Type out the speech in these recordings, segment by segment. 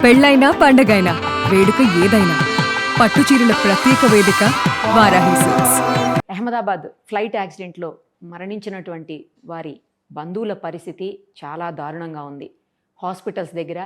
పెళ్ళైనా పండగైనా వేడుక ఏదైనా పట్టు చీరల ప్రత్యేక వేదిక వారాహి సిల్క్స్. అహ్మదాబాద్ ఫ్లైట్ యాక్సిడెంట్లో మరణించినటువంటి వారి బంధువుల పరిస్థితి చాలా దారుణంగా ఉంది. హాస్పిటల్స్ దగ్గర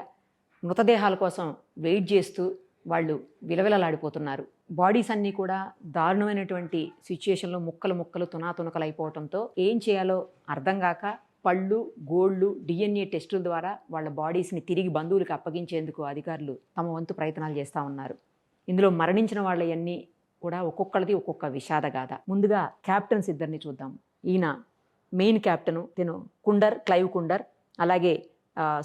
మృతదేహాల కోసం వెయిట్ చేస్తూ వాళ్ళు విలవిలలాడిపోతున్నారు. బాడీస్ అన్నీ కూడా దారుణమైనటువంటి సిచ్యుయేషన్లో ముక్కలు ముక్కలు తునాతునకలు అయిపోవడంతో ఏం చేయాలో అర్థం కాక పళ్ళు, గోళ్ళు, డిఎన్ఏ టెస్టుల ద్వారా వాళ్ళ బాడీస్ని తిరిగి బంధువులకు అప్పగించేందుకు అధికారులు తమ వంతు ప్రయత్నాలు చేస్తూ ఉన్నారు. ఇందులో మరణించిన వాళ్ళవన్నీ కూడా ఒక్కొక్కరిది ఒక్కొక్క విషాదగాథ. ముందుగా క్యాప్టెన్స్ ఇద్దరిని చూద్దాం. ఈయన మెయిన్ క్యాప్టెను, తిను క్లైవ్ కుండర్, అలాగే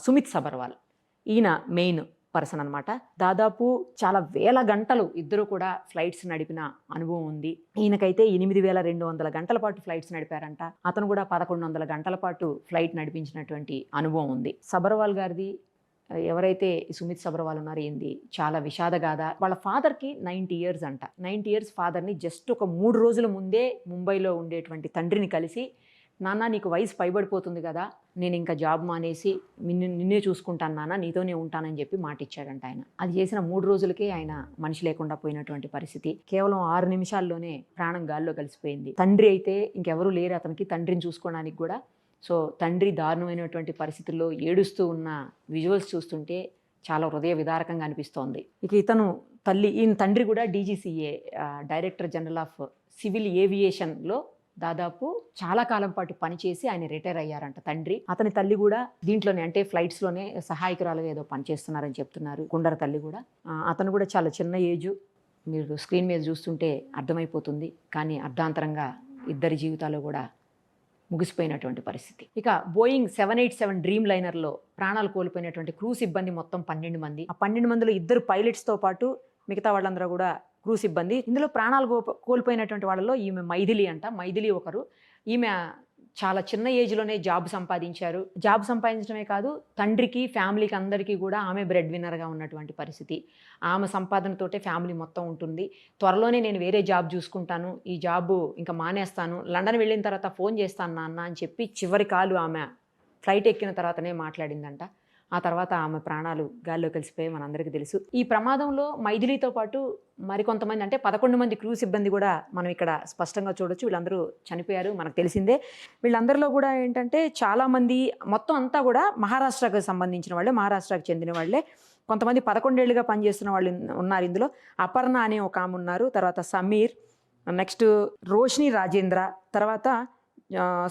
సుమిత్ సబర్వాల్. ఈయన మెయిన్ పర్సన్ అనమాట. దాదాపు చాలా వేల గంటలు ఇద్దరు కూడా ఫ్లైట్స్ నడిపిన అనుభవం ఉంది. ఈయనకైతే 8,200 గంటల పాటు ఫ్లైట్స్ నడిపారంట. అతను కూడా 1,100 గంటల పాటు ఫ్లైట్ నడిపించినటువంటి అనుభవం ఉంది. సబర్వాల్ గారిది, ఎవరైతే సుమిత్ సబర్వాల్ ఉన్నారో, ఏంది చాలా విషాదగాథ. వాళ్ళ ఫాదర్కి 90 ఇయర్స్ అంట. 90 ఇయర్స్ ఫాదర్ని జస్ట్ ఒక 3 రోజుల ముందే ముంబైలో ఉండేటువంటి తండ్రిని కలిసి, నాన్న నీకు వయసు పైబడిపోతుంది కదా, నేను ఇంకా జాబ్ మానేసి నిన్నే చూసుకుంటాను నాన్న, నీతోనే ఉంటానని చెప్పి మాట ఇచ్చాడంట ఆయన. అది చేసిన 3 రోజులకే ఆయన మనిషి లేకుండా పోయినటువంటి పరిస్థితి. కేవలం 6 నిమిషాల్లోనే ప్రాణం గాల్లో కలిసిపోయింది. తండ్రి అయితే ఇంకెవరూ లేరు అతనికి తండ్రిని చూసుకోవడానికి కూడా. సో తండ్రి దారుణమైనటువంటి పరిస్థితుల్లో ఏడుస్తూ ఉన్న విజువల్స్ చూస్తుంటే చాలా హృదయ విదారకంగా అనిపిస్తోంది. ఇక ఈయన తండ్రి కూడా DGCA, director general of civil ఏవియేషన్లో దాదాపు చాలా కాలం పాటు పనిచేసి ఆయన రిటైర్ అయ్యారంట తండ్రి. అతని తల్లి కూడా దీంట్లోనే, అంటే ఫ్లైట్స్లోనే సహాయకురాలుగా ఏదో పనిచేస్తున్నారని చెప్తున్నారు. కుండర తల్లి కూడా. అతను కూడా చాలా చిన్న ఏజు, మీరు స్క్రీన్ మీద చూస్తుంటే అర్థమైపోతుంది. కానీ అర్ధాంతరంగా ఇద్దరి జీవితాలు కూడా ముగిసిపోయినటువంటి పరిస్థితి. ఇక బోయింగ్ 787 డ్రీమ్ లైనర్లో ప్రాణాలు కోల్పోయినటువంటి క్రూ సిబ్బంది మొత్తం 12 మంది. ఆ 12 మందిలో 2 పైలట్స్తో పాటు మిగతా వాళ్ళందరూ కూడా క్రూ సిబ్బంది. ఇందులో ప్రాణాలు కోల్పోయినటువంటి వాళ్ళలో ఈమె మైథిలి అంట. మైథిలి ఒకరు. ఈమె చాలా చిన్న ఏజ్లోనే జాబ్ సంపాదించారు. జాబ్ సంపాదించడమే కాదు, తండ్రికి, ఫ్యామిలీకి అందరికీ కూడా ఆమె బ్రెడ్ విన్నర్గా ఉన్నటువంటి పరిస్థితి. ఆమె సంపాదనతోటే ఫ్యామిలీ మొత్తం ఉంటుంది. త్వరలోనే నేను వేరే జాబ్ చూసుకుంటాను, ఈ జాబు ఇంకా మానేస్తాను, లండన్ వెళ్ళిన తర్వాత ఫోన్ చేస్తాను నాన్న అని చెప్పి చివరి కాలు ఆమె ఫ్లైట్ ఎక్కిన తర్వాతనే మాట్లాడిందంట. ఆ తర్వాత ఆమె ప్రాణాలు గాల్లో కలిసిపోయి మనందరికీ తెలుసు. ఈ ప్రమాదంలో మైథిలితో పాటు మరికొంతమంది, అంటే 11 మంది క్రూ సిబ్బంది కూడా మనం ఇక్కడ స్పష్టంగా చూడొచ్చు. వీళ్ళందరూ చనిపోయారు, మనకు తెలిసిందే. వీళ్ళందరిలో కూడా ఏంటంటే చాలామంది, మొత్తం అంతా కూడా మహారాష్ట్రకు సంబంధించిన వాళ్ళే, మహారాష్ట్రకు చెందిన వాళ్ళే. కొంతమంది 11 ఏళ్ళుగా పనిచేస్తున్న వాళ్ళు ఉన్నారు ఇందులో. అపర్ణ అనే ఒక ఆమె ఉన్నారు, తర్వాత సమీర్, నెక్స్ట్ రోషిని రాజేంద్ర, తర్వాత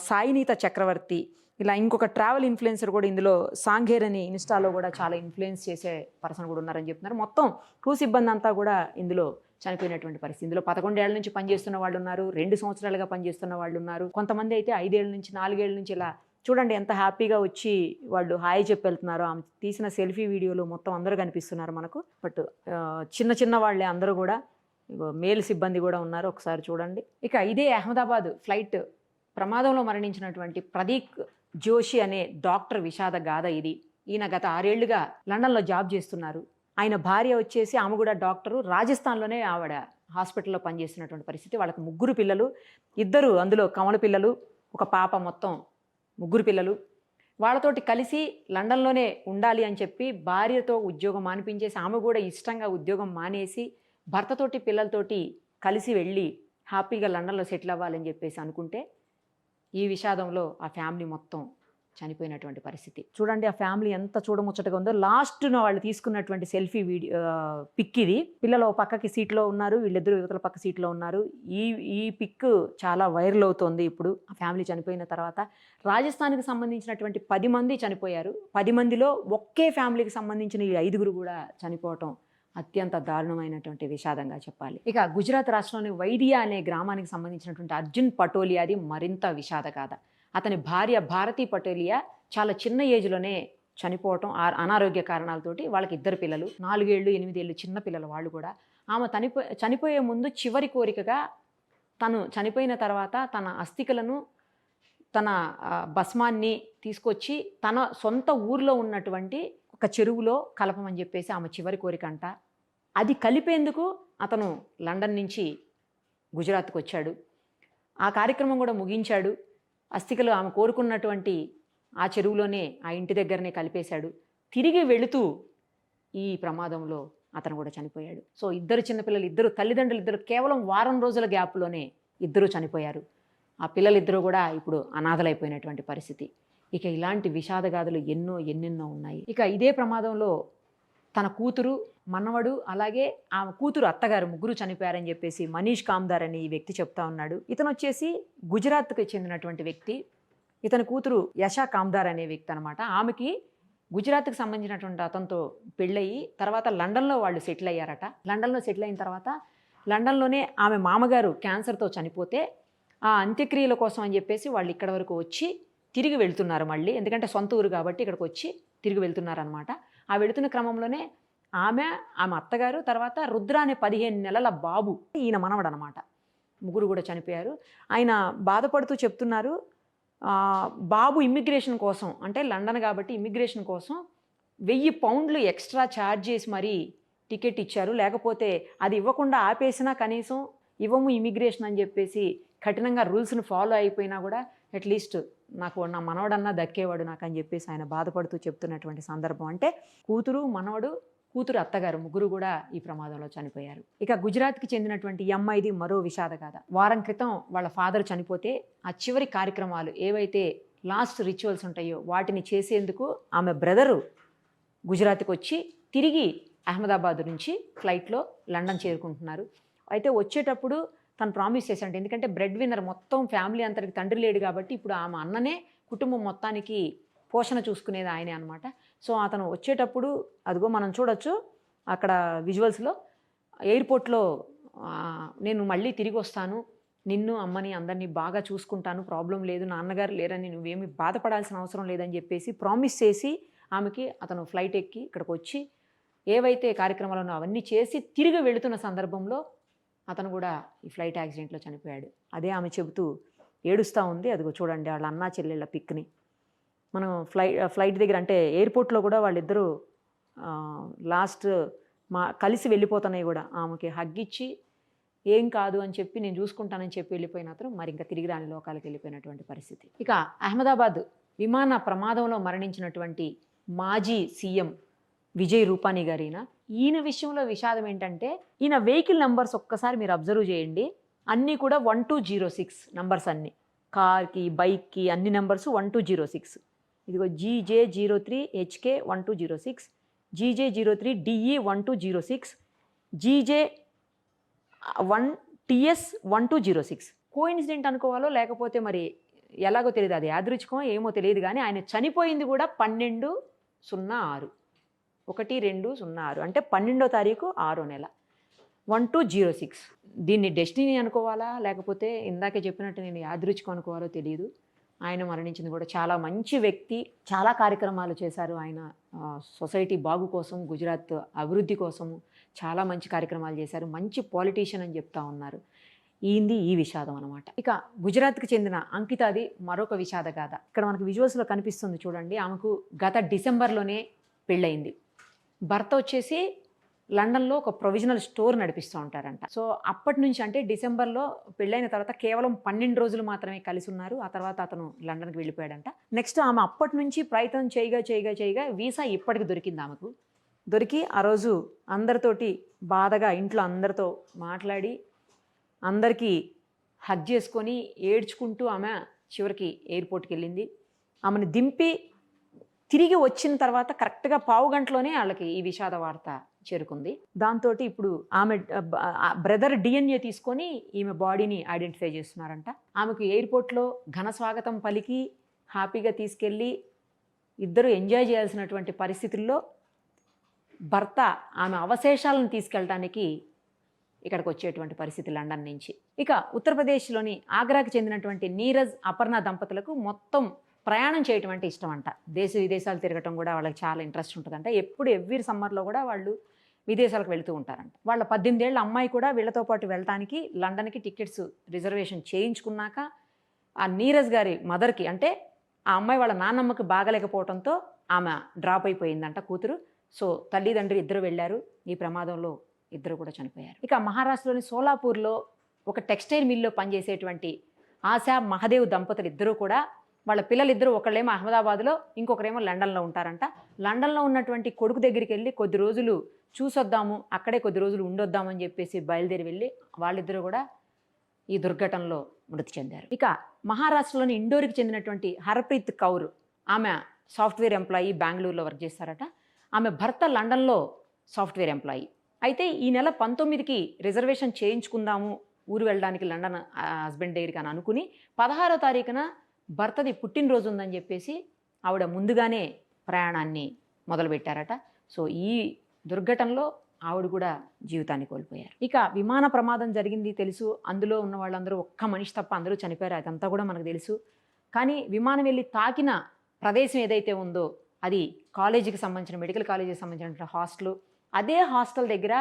సాయినీత చక్రవర్తి, ఇలా ఇంకొక ట్రావెల్ ఇన్ఫ్లుయెన్సర్ కూడా ఇందులో, సాంఘేర్ అని ఇన్స్టాలో కూడా చాలా ఇన్ఫ్లుయెన్స్ చేసే పర్సన్ కూడా ఉన్నారని చెప్తున్నారు. మొత్తం క్రూ సిబ్బంది అంతా కూడా ఇందులో చనిపోయినటువంటి పరిస్థితి. ఇందులో 11 ఏళ్ల నుంచి పనిచేస్తున్న వాళ్ళు ఉన్నారు, 2 సంవత్సరాలుగా పనిచేస్తున్న వాళ్ళు ఉన్నారు, కొంతమంది అయితే 5 ఏళ్ళ నుంచి, 4 ఏళ్ళ నుంచి. ఇలా చూడండి ఎంత హ్యాపీగా వచ్చి వాళ్ళు హాయ్ చెప్పి వెళ్తున్నారు. ఆమె తీసిన సెల్ఫీ వీడియోలు మొత్తం అందరూ కనిపిస్తున్నారు మనకు. బట్ చిన్న చిన్న వాళ్ళే అందరూ కూడా. మేల్ సిబ్బంది కూడా ఉన్నారు, ఒకసారి చూడండి. ఇక ఇదే అహ్మదాబాద్ ఫ్లైట్ ప్రమాదంలో మరణించినటువంటి ప్రదీక్ జోషి అనే డాక్టర్ విషాద గాథ ఇది. ఈయన గత 6 ఏళ్లుగా లండన్లో జాబ్ చేస్తున్నారు. ఆయన భార్య వచ్చేసి, ఆమె కూడా డాక్టరు, రాజస్థాన్లోనే ఆవిడ హాస్పిటల్లో పనిచేస్తున్నటువంటి పరిస్థితి. వాళ్ళకి 3 పిల్లలు, 2 అందులో కమల పిల్లలు, ఒక పాప, మొత్తం 3 పిల్లలు. వాళ్ళతోటి కలిసి లండన్లోనే ఉండాలి అని చెప్పి భార్యతో ఉద్యోగం మానిపించేసి, ఆమె కూడా ఇష్టంగా ఉద్యోగం మానేసి భర్తతోటి పిల్లలతోటి కలిసి వెళ్ళి హ్యాపీగా లండన్లో సెటిల్ అవ్వాలని చెప్పేసి అనుకుంటే, ఈ విషాదంలో ఆ ఫ్యామిలీ మొత్తం చనిపోయినటువంటి పరిస్థితి. చూడండి ఆ ఫ్యామిలీ ఎంత చూడముచ్చటగా ఉందో. లాస్ట్న వాళ్ళు తీసుకున్నటువంటి సెల్ఫీ పిక్ ఇది. పిల్లలు పక్కకి సీట్లో ఉన్నారు, వీళ్ళిద్దరూ యువతల పక్క సీట్లో ఉన్నారు. ఈ పిక్ చాలా వైరల్ అవుతోంది ఇప్పుడు. ఆ ఫ్యామిలీ చనిపోయిన తర్వాత రాజస్థాన్కి సంబంధించినటువంటి 10 మంది చనిపోయారు. 10 మందిలో ఒకే ఫ్యామిలీకి సంబంధించిన ఈ 5గురు కూడా చనిపోవటం అత్యంత దారుణమైనటువంటి విషాదంగా చెప్పాలి. ఇక గుజరాత్ రాష్ట్రంలోని వైదియా అనే గ్రామానికి సంబంధించినటువంటి అర్జున్ పటోలియాది మరింత విషాదగాథ. అతని భార్య భారతీ పటోలియా చాలా చిన్న ఏజ్లోనే చనిపోవటం, అనారోగ్య కారణాలతోటి. వాళ్ళకి 2 పిల్లలు, 4 ఏళ్ళు 8 ఏళ్ళు చిన్న పిల్లలు వాళ్ళు కూడా. ఆమె చనిపోయే ముందు చివరి కోరికగా, తను చనిపోయిన తర్వాత తన అస్థికలను, తన భస్మాన్ని తీసుకొచ్చి తన సొంత ఊర్లో ఉన్నటువంటి ఒక చెరువులో కలపమని చెప్పేసి ఆమె చివరి కోరిక అంట. అది కలిపేందుకు అతను లండన్ నుంచి గుజరాత్కు వచ్చాడు. ఆ కార్యక్రమం కూడా ముగించాడు. అస్థికలు ఆమె కోరుకున్నటువంటి ఆ చెరువులోనే, ఆ ఇంటి దగ్గరనే కలిపేశాడు. తిరిగి వెళుతూ ఈ ప్రమాదంలో అతను కూడా చనిపోయాడు. సో ఇద్దరు చిన్నపిల్లలు, ఇద్దరు తల్లిదండ్రులు, ఇద్దరు కేవలం వారం రోజుల గ్యాప్లోనే ఇద్దరు చనిపోయారు. ఆ పిల్లలిద్దరూ కూడా ఇప్పుడు అనాథలైపోయినటువంటి పరిస్థితి. ఇక ఇలాంటి విషాదగాథలు ఎన్నెన్నో ఉన్నాయి. ఇక ఇదే ప్రమాదంలో తన కూతురు, మనవడు, అలాగే ఆ కూతురు అత్తగారు ముగ్గురు చనిపోయారని చెప్పేసి మనీష్ కామ్దార్ అని ఈ వ్యక్తి చెప్తా ఉన్నాడు. ఇతను వచ్చేసి గుజరాత్కి చెందినటువంటి వ్యక్తి. ఇతని కూతురు యశా కామ్దార్ అనే వ్యక్తి అనమాట. ఆమెకి గుజరాత్కి సంబంధించినటువంటి అతనితో పెళ్ళయి తర్వాత లండన్లో వాళ్ళు సెటిల్ అయ్యారట. లండన్లో సెటిల్ అయిన తర్వాత లండన్లోనే ఆమె మామగారు క్యాన్సర్తో చనిపోతే ఆ అంత్యక్రియల కోసం అని చెప్పేసి వాళ్ళు ఇక్కడ వరకు వచ్చి తిరిగి వెళ్తున్నారు మళ్ళీ. ఎందుకంటే సొంత ఊరు కాబట్టి ఇక్కడికి వచ్చి తిరిగి వెళ్తున్నారనమాట. ఆ వెళుతున్న క్రమంలోనే ఆమె అత్తగారు, తర్వాత రుద్ర అనే 15 నెలల బాబు, ఈయన మనవడు అనమాట, ముగ్గురు కూడా చనిపోయారు. ఆయన బాధపడుతూ చెప్తున్నారు, బాబు ఇమ్మిగ్రేషన్ కోసం, అంటే లండన్ కాబట్టి ఇమ్మిగ్రేషన్ కోసం 1000 పౌండ్లు ఎక్స్ట్రా ఛార్జ్ చేసి మరీ టికెట్ ఇచ్చారు. లేకపోతే అది ఇవ్వకుండా ఆపేసినా కనీసం ఇవ్వము ఇమిగ్రేషన్ అని చెప్పేసి కఠినంగా రూల్స్ని ఫాలో అయిపోయినా కూడా అట్లీస్ట్ నాకు నా మనవడన్నా దక్కేవాడు నాకు అని చెప్పేసి ఆయన బాధపడుతూ చెప్తున్నటువంటి సందర్భం. అంటే కూతురు, మనవడు, కూతురు అత్తగారు ముగ్గురు కూడా ఈ ప్రమాదంలో చనిపోయారు. ఇక గుజరాత్కి చెందినటువంటి ఈ అమ్మాయిది మరో విషాద గాథ. వారం క్రితం వాళ్ళ ఫాదర్ చనిపోతే ఆ చివరి కార్యక్రమాలు ఏవైతే లాస్ట్ రిచువల్స్ ఉంటాయో వాటిని చేసేందుకు ఆమె బ్రదరు గుజరాత్కి వచ్చి తిరిగి అహ్మదాబాద్ నుంచి ఫ్లైట్లో లండన్ చేరుకుంటున్నారు. అయితే వచ్చేటప్పుడు తను ప్రామిస్ చేశాడు, ఎందుకంటే బ్రెడ్ విన్నర్, మొత్తం ఫ్యామిలీ అంతటికి తండ్రి లేడు కాబట్టి ఇప్పుడు ఆమె అన్ననే కుటుంబం మొత్తానికి పోషణ చూసుకునేది ఆయనే అనమాట. సో అతను వచ్చేటప్పుడు అదిగో మనం చూడొచ్చు అక్కడ విజువల్స్లో, ఎయిర్పోర్ట్లో నేను మళ్ళీ తిరిగి వస్తాను, నిన్ను అమ్మని అందరినీ బాగా చూసుకుంటాను, ప్రాబ్లం లేదు, నాన్నగారు లేరని నువ్వేమీ బాధపడాల్సిన అవసరం లేదని చెప్పేసి ప్రామిస్ చేసి ఆమెకి అతను ఫ్లైట్ ఎక్కి ఇక్కడికి వచ్చి ఏవైతే కార్యక్రమాలు ఉన్నాయో అవన్నీ చేసి తిరిగి వెళుతున్న సందర్భంలో అతను కూడా ఈ ఫ్లైట్ యాక్సిడెంట్లో చనిపోయాడు. అదే ఆమె చెబుతూ ఏడుస్తూ ఉంది. అదిగో చూడండి వాళ్ళ అన్నా చెల్లెళ్ళ పిక్ని. మనం ఫ్లైట్ దగ్గర, అంటే ఎయిర్పోర్ట్లో కూడా వాళ్ళిద్దరూ లాస్ట్ కలిసి వెళ్ళిపోతున్నాయి కూడా. ఆమెకి హగ్ ఇచ్చి ఏం కాదు అని చెప్పి నేను చూసుకుంటానని చెప్పి వెళ్ళిపోయిన అతను మరి ఇంకా తిరిగి రాని లోకాలకు వెళ్ళిపోయినటువంటి పరిస్థితి. ఇక అహ్మదాబాద్ విమాన ప్రమాదంలో మరణించినటువంటి మాజీ సీఎం విజయ్ రూపానీ గారు, ఈయన విషయంలో విషాదం ఏంటంటే ఈయన వెహికల్ నెంబర్స్ ఒక్కసారి మీరు అబ్జర్వ్ చేయండి, అన్నీ కూడా 1206 నంబర్స్, అన్నీ కార్కి బైక్కి అన్ని నెంబర్స్ 1206. ఇదిగో GJ03HK 1206, GJ03DE 1206, GJ1TS 1206. కోఇన్సిడెంట్ అనుకోవాలో లేకపోతే మరి ఎలాగో తెలియదు, అది యాదృచ్ఛికమో ఏమో తెలియదు, కానీ ఆయన చనిపోయింది కూడా 12/06, 12/06, అంటే 12వ తారీఖు 6వ నెల, 1206. దీన్ని డెస్టినీ అనుకోవాలా లేకపోతే ఇందాకే చెప్పినట్టు నేను యాదృచ్ఛికం అనుకోవాలో తెలియదు. ఆయన మరణించింది కూడా చాలా మంచి వ్యక్తి, చాలా కార్యక్రమాలు చేశారు ఆయన సొసైటీ బాగు కోసం, గుజరాత్ అభివృద్ధి కోసము చాలా మంచి కార్యక్రమాలు చేశారు, మంచి పాలిటీషియన్ అని చెప్తా ఉన్నారు. ఈ విషాదం అనమాట. ఇక గుజరాత్కి చెందిన అంకితాది మరొక విషాద గాథ. ఇక్కడ మనకు విజువల్స్లో కనిపిస్తుంది చూడండి. ఆమెకు గత డిసెంబర్లోనే పెళ్ళయింది. భర్త వచ్చేసి లండన్లో ఒక ప్రొవిజనల్ స్టోర్ నడిపిస్తూ ఉంటారంట. సో అప్పటి నుంచి, అంటే డిసెంబర్లో పెళ్ళైన తర్వాత కేవలం 12 రోజులు మాత్రమే కలిసి ఉన్నారు. ఆ తర్వాత అతను లండన్కి వెళ్ళిపోయాడంట. నెక్స్ట్ ఆమె అప్పటి నుంచి ప్రయత్నం చేయగా వీసా ఇప్పటికి దొరికింది ఆమెకు. దొరికి ఆ రోజు అందరితోటి బాధగా ఇంట్లో అందరితో మాట్లాడి అందరికీ హగ్ చేసుకొని ఏడ్చుకుంటూ ఆమె చివరికి ఎయిర్పోర్ట్కి వెళ్ళింది. ఆమెను దింపి తిరిగి వచ్చిన తర్వాత కరెక్ట్గా 1/2 గంటలోనే వాళ్ళకి ఈ విషాద వార్త చేరుకుంది. దాంతో ఇప్పుడు ఆమె బ్రదర్ DNA తీసుకొని ఈమె బాడీని ఐడెంటిఫై చేస్తున్నారంట. ఆమెకు ఎయిర్పోర్ట్లో ఘన స్వాగతం పలికి హ్యాపీగా తీసుకెళ్ళి ఇద్దరు ఎంజాయ్ చేయాల్సినటువంటి పరిస్థితుల్లో భర్త ఆమె అవశేషాలను తీసుకెళ్ళడానికి ఇక్కడికి వచ్చేటువంటి పరిస్థితి లండన్ నుంచి. ఇక ఉత్తరప్రదేశ్లోని ఆగ్రాకి చెందినటువంటి నీరజ్, అపర్ణ దంపతులకు మొత్తం ప్రయాణం చేయటం అంటే ఇష్టం అంట. దేశ విదేశాలు తిరగటం కూడా వాళ్ళకి చాలా ఇంట్రెస్ట్ ఉంటుందంట. ఎవ్రీ సమ్మర్లో కూడా వాళ్ళు విదేశాలకు వెళుతూ ఉంటారంట. వాళ్ళ 18 ఏళ్ల అమ్మాయి కూడా వీళ్ళతో పాటు వెళ్ళటానికి లండన్కి టికెట్స్ రిజర్వేషన్ చేయించుకున్నాక ఆ నీరజ్ గారి మదర్కి, అంటే ఆ అమ్మాయి వాళ్ళ నాన్నమ్మకి బాగలేకపోవడంతో ఆమె డ్రాప్ అయిపోయిందంట కూతురు. సో తల్లిదండ్రి ఇద్దరు వెళ్ళారు. ఈ ప్రమాదంలో ఇద్దరు కూడా చనిపోయారు. ఇక మహారాష్ట్రలోని సోలాపూర్లో ఒక టెక్స్టైల్ మిల్లో పనిచేసేటువంటి ఆశా మహదేవ్ దంపతులు ఇద్దరూ కూడా వాళ్ళ పిల్లలిద్దరూ ఒకళ్ళేమో అహ్మదాబాద్లో, ఇంకొకరేమో లండన్లో ఉంటారంట. లండన్లో ఉన్నటువంటి కొడుకు దగ్గరికి వెళ్ళి కొద్ది రోజులు చూసొద్దాము, అక్కడే కొద్ది రోజులు ఉండొద్దామని చెప్పేసి బయలుదేరి వెళ్ళి వాళ్ళిద్దరూ కూడా ఈ దుర్ఘటనలో మృతి చెందారు. ఇక మహారాష్ట్రలోని ఇండోర్కి చెందినటువంటి హర్ప్రీత్ కౌర్, ఆమె సాఫ్ట్వేర్ ఎంప్లాయీ, బెంగళూరులో వర్క్ చేస్తారట. ఆమె భర్త లండన్లో సాఫ్ట్వేర్ ఎంప్లాయీ. అయితే ఈ నెల 19కి రిజర్వేషన్ చేయించుకుందాము ఊరు వెళ్ళడానికి లండన్ హస్బెండ్ దగ్గరికి అని అనుకుని 16వ తారీఖున భర్తది పుట్టినరోజు ఉందని చెప్పేసి ఆవిడ ముందుగానే ప్రయాణాన్ని మొదలుపెట్టారట. సో ఈ దుర్ఘటనలో ఆవిడ కూడా జీవితాన్ని కోల్పోయారు. ఇక విమాన ప్రమాదం జరిగింది తెలుసు, అందులో ఉన్న వాళ్ళందరూ ఒక్క మనిషి తప్ప అందరూ చనిపోయారు, అదంతా కూడా మనకు తెలుసు. కానీ విమానం వెళ్ళి తాకిన ప్రదేశం ఏదైతే ఉందో అది కాలేజీకి సంబంధించిన, మెడికల్ కాలేజీకి సంబంధించిన హాస్టల్. అదే హాస్టల్ దగ్గర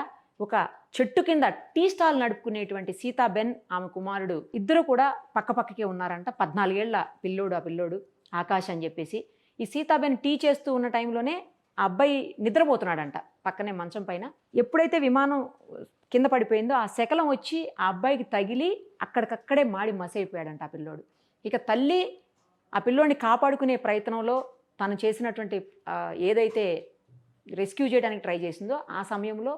ఒక చెట్టు కింద టీ స్టాల్ నడుపుకునేటువంటి సీతాబెన్, ఆమె కుమారుడు ఇద్దరు కూడా పక్కపక్కకే ఉన్నారంట. 14 ఏళ్ల పిల్లోడు, ఆ పిల్లోడు ఆకాష్ అని చెప్పేసి. ఈ సీతాబెన్ టీ చేస్తూ ఉన్న టైంలోనే ఆ అబ్బాయి నిద్రపోతున్నాడంట పక్కనే మంచం పైన. ఎప్పుడైతే విమానం కింద పడిపోయిందో ఆ శకలం వచ్చి ఆ అబ్బాయికి తగిలి అక్కడికక్కడే మాడి మసైపోయాడంట ఆ పిల్లోడు. ఇక తల్లి ఆ పిల్లోడిని కాపాడుకునే ప్రయత్నంలో తను చేసినటువంటి ఏదైతే రెస్క్యూ చేయడానికి ట్రై చేసిందో ఆ సమయంలో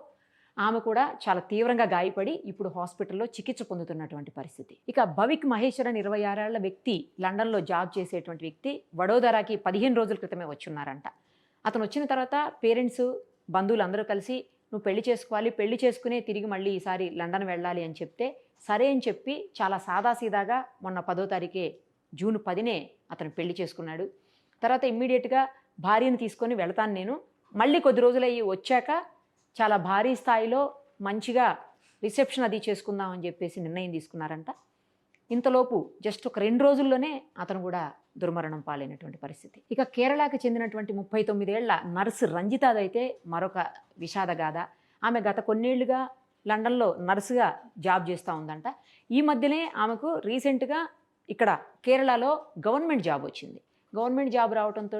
ఆమె కూడా చాలా తీవ్రంగా గాయపడి ఇప్పుడు హాస్పిటల్లో చికిత్స పొందుతున్నటువంటి పరిస్థితి. ఇక భవిక్ మహేశ్వర్ అని 26 ఏళ్ల వ్యక్తి, లండన్లో జాబ్ చేసేటువంటి వ్యక్తి, వడోదరాకి 15 రోజుల క్రితమే వచ్చున్నారంట. అతను వచ్చిన తర్వాత పేరెంట్స్, బంధువులు అందరూ కలిసి నువ్వు పెళ్లి చేసుకోవాలి, పెళ్లి చేసుకునే తిరిగి మళ్ళీ ఈసారి లండన్ వెళ్ళాలి అని చెప్తే సరే అని చెప్పి చాలా సాదాసీదాగా మొన్న 10వ తారీఖే జూన్ 10నే అతను పెళ్లి చేసుకున్నాడు. తర్వాత ఇమ్మీడియట్గా భార్యను తీసుకొని వెళతాను నేను, మళ్ళీ కొద్ది రోజులయ్యి వచ్చాక చాలా భారీ స్థాయిలో మంచిగా రిసెప్షన్ అది చేసుకుందామని చెప్పేసి నిర్ణయం తీసుకున్నారంట. ఇంతలోపు జస్ట్ ఒక 2 రోజుల్లోనే అతను కూడా దుర్మరణం పాలైనటువంటి పరిస్థితి. ఇక కేరళకి చెందినటువంటి 39 ఏళ్ల నర్సు రంజితాదైతే మరొక విషాదగాథ. ఆమె గత కొన్నేళ్లుగా లండన్లో నర్సుగా జాబ్ చేస్తూ ఉందంట. ఈ మధ్యనే ఆమెకు రీసెంట్గా ఇక్కడ కేరళలో గవర్నమెంట్ జాబ్ వచ్చింది. గవర్నమెంట్ జాబ్ రావడంతో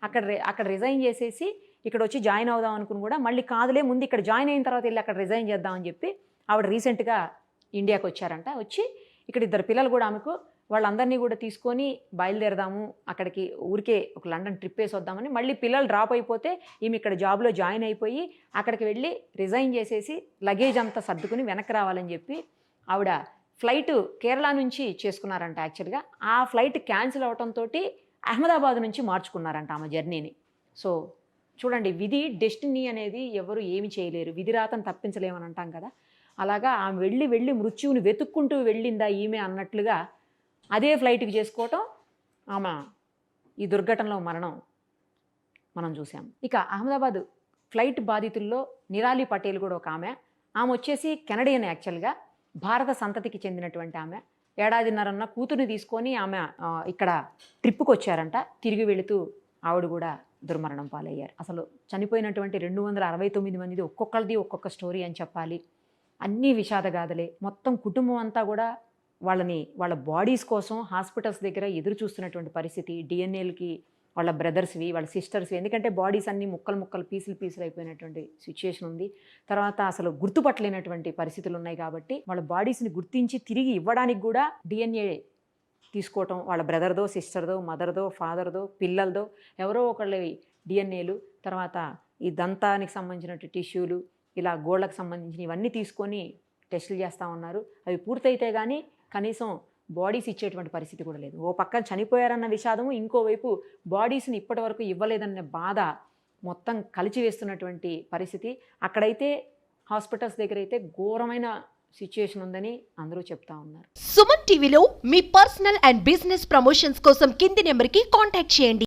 అక్కడ రిజైన్ చేసేసి ఇక్కడ వచ్చి జాయిన్ అవుదాం అనుకుని కూడా మళ్ళీ కాదులే, ముందు ఇక్కడ జాయిన్ అయిన తర్వాత వెళ్ళి అక్కడ రిజైన్ చేద్దామని చెప్పి ఆవిడ రీసెంట్గా ఇండియాకి వచ్చారంట. వచ్చి ఇక్కడ 2 పిల్లలు కూడా ఆమెకు, వాళ్ళందరినీ కూడా తీసుకొని బయలుదేరదాము అక్కడికి, ఊరికే ఒక లండన్ ట్రిప్ వేసి వద్దామని. మళ్ళీ పిల్లలు డ్రాప్ అయిపోతే ఈమె ఇక్కడ జాబ్లో జాయిన్ అయిపోయి అక్కడికి వెళ్ళి రిజైన్ చేసేసి లగేజ్ అంతా సర్దుకుని వెనక్కి రావాలని చెప్పి ఆవిడ ఫ్లైట్ కేరళ నుంచి చేసుకున్నారంట. యాక్చువల్గా ఆ ఫ్లైట్ క్యాన్సిల్ అవడంతో అహ్మదాబాద్ నుంచి మార్చుకున్నారంట ఆమె జర్నీని. సో చూడండి, విధి, డెస్టినీ అనేది ఎవరు ఏమి చేయలేరు, విధి రాతను తప్పించలేమని అంటాం కదా, అలాగా ఆమె వెళ్ళి మృత్యువుని వెతుక్కుంటూ వెళ్ళిందా ఈమె అన్నట్లుగా అదే ఫ్లైట్కి చేసుకోవటం, ఆమె ఈ దుర్ఘటనలో మరణం మనం చూసాం. ఇక అహ్మదాబాద్ ఫ్లైట్ బాధితుల్లో నిరాలి పటేల్ కూడా ఒక ఆమె. ఆమె వచ్చేసి కెనడియన్, యాక్చువల్గా భారత సంతతికి చెందినటువంటి ఆమె. 1.5 ఏళ్ల కూతుర్ని తీసుకొని ఆమె ఇక్కడ ట్రిప్పుకి వచ్చారంట. తిరిగి వెళుతూ ఆవిడ కూడా దుర్మరణం పాలయ్యారు. అసలు చనిపోయినటువంటి 269 మందిది ఒక్కొక్కరిది ఒక్కొక్క స్టోరీ అని చెప్పాలి. అన్నీ విషాదగాథలే. మొత్తం కుటుంబం అంతా కూడా వాళ్ళ బాడీస్ కోసం హాస్పిటల్స్ దగ్గర ఎదురు చూస్తున్నటువంటి పరిస్థితి. డిఎన్ఏలకి వాళ్ళ బ్రదర్స్వి, వాళ్ళ సిస్టర్స్వి, ఎందుకంటే బాడీస్ అన్నీ ముక్కలు పీసులు అయిపోయినటువంటి సిచ్యుయేషన్ ఉంది. తర్వాత అసలు గుర్తుపట్టలేనటువంటి పరిస్థితులు ఉన్నాయి కాబట్టి వాళ్ళ బాడీస్ని గుర్తించి తిరిగి ఇవ్వడానికి కూడా డిఎన్ఏ తీసుకోవటం, వాళ్ళ బ్రదర్దో, సిస్టర్దో, మదర్దో, ఫాదర్దో, పిల్లలదో ఎవరో ఒకళ్ళవి డిఎన్ఏలు, తర్వాత ఈ దంతానికి సంబంధించిన టిష్యూలు, ఇలా గోళ్ళకు సంబంధించిన ఇవన్నీ తీసుకొని టెస్టులు చేస్తూ ఉన్నారు. అవి పూర్తయితే కానీ కనీసం బాడీస్ ఇచ్చేటువంటి పరిస్థితి కూడా లేదు. ఓ పక్కన చనిపోయారన్న విషాదము, ఇంకోవైపు బాడీస్ని ఇప్పటి వరకు ఇవ్వలేదన్న బాధ మొత్తం కలిచివేస్తున్నటువంటి పరిస్థితి. అక్కడైతే హాస్పిటల్స్ దగ్గర అయితే ఘోరమైన సిచ్యుయేషన్ ఉందని అందరూ చెప్తా ఉన్నారు. సుమన్ టీవీలో మీ పర్సనల్ అండ్ బిజినెస్ ప్రమోషన్స్ కోసం కింది నెంబర్కి కాంటాక్ట్ చేయండి.